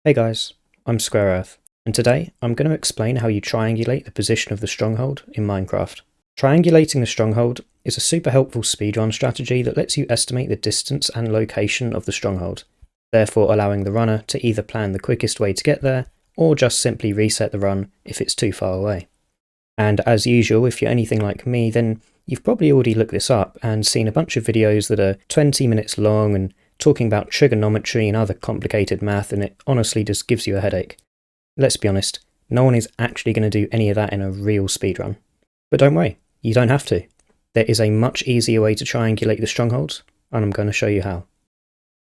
Hey guys, I'm Square Earth, and today I'm going to explain how you triangulate the position of the stronghold in Minecraft. Triangulating the stronghold is a super helpful speedrun strategy that lets you estimate the distance and location of the stronghold, therefore allowing the runner to either plan the quickest way to get there, or just simply reset the run if it's too far away. And as usual, if you're anything like me, then you've probably already looked this up and seen a bunch of videos that are 20 minutes long and talking about trigonometry and other complicated math, and it honestly just gives you a headache. Let's be honest, no one is actually going to do any of that in a real speedrun. But don't worry, you don't have to. There is a much easier way to triangulate the strongholds, and I'm going to show you how.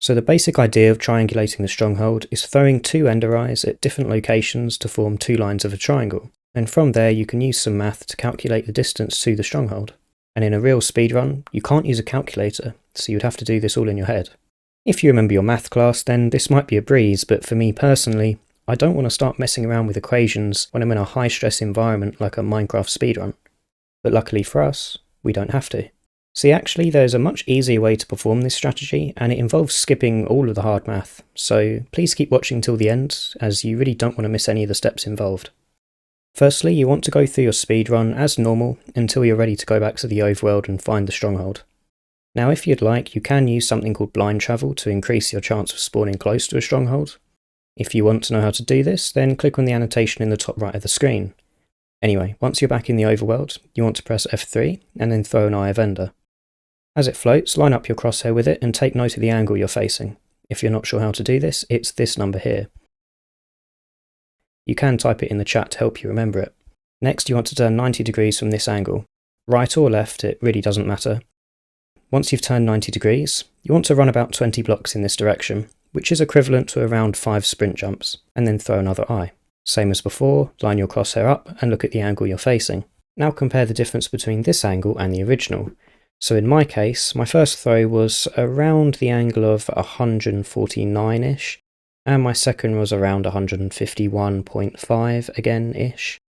So the basic idea of triangulating the stronghold is throwing two ender eyes at different locations to form two lines of a triangle, and from there you can use some math to calculate the distance to the stronghold. And in a real speedrun, you can't use a calculator, so you'd have to do this all in your head. If you remember your math class, then this might be a breeze, but for me personally, I don't want to start messing around with equations when I'm in a high-stress environment like a Minecraft speedrun. But luckily for us, we don't have to. See, actually, there's a much easier way to perform this strategy, and it involves skipping all of the hard math, so please keep watching till the end, as you really don't want to miss any of the steps involved. Firstly, you want to go through your speedrun as normal until you're ready to go back to the overworld and find the stronghold. Now if you'd like, you can use something called blind travel to increase your chance of spawning close to a stronghold. If you want to know how to do this, then click on the annotation in the top right of the screen. Anyway, once you're back in the overworld, you want to press F3 and then throw an eye of ender. As it floats, line up your crosshair with it and take note of the angle you're facing. If you're not sure how to do this, it's this number here. You can type it in the chat to help you remember it. Next, you want to turn 90 degrees from this angle. Right or left, it really doesn't matter. Once you've turned 90 degrees, you want to run about 20 blocks in this direction, which is equivalent to around 5 sprint jumps, and then throw another eye. Same as before, line your crosshair up and look at the angle you're facing. Now compare the difference between this angle and the original. So in my case, my first throw was around the angle of 149-ish, and my second was around 151.5 again-ish,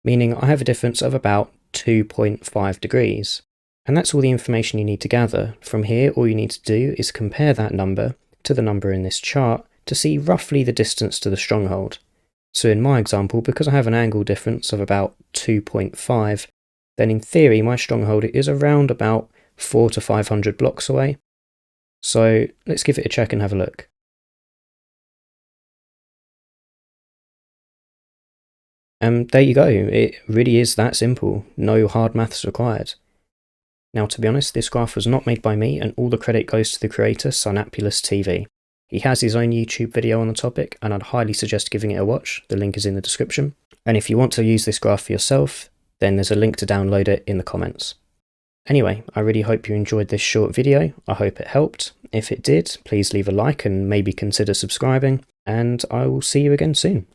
meaning I have a difference of about 2.5 degrees. And that's all the information you need to gather. From here, all you need to do is compare that number to the number in this chart to see roughly the distance to the stronghold. So in my example, because I have an angle difference of about 2.5, then in theory my stronghold is around about 400 to 500 blocks away. So let's give it a check and have a look. And there you go, it really is that simple, no hard maths required. Now to be honest, this graph was not made by me, and all the credit goes to the creator, Synapulus TV. He has his own YouTube video on the topic, and I'd highly suggest giving it a watch. The link is in the description. And if you want to use this graph for yourself, then there's a link to download it in the comments. Anyway, I really hope you enjoyed this short video. I hope it helped. If it did, please leave a like and maybe consider subscribing, and I will see you again soon.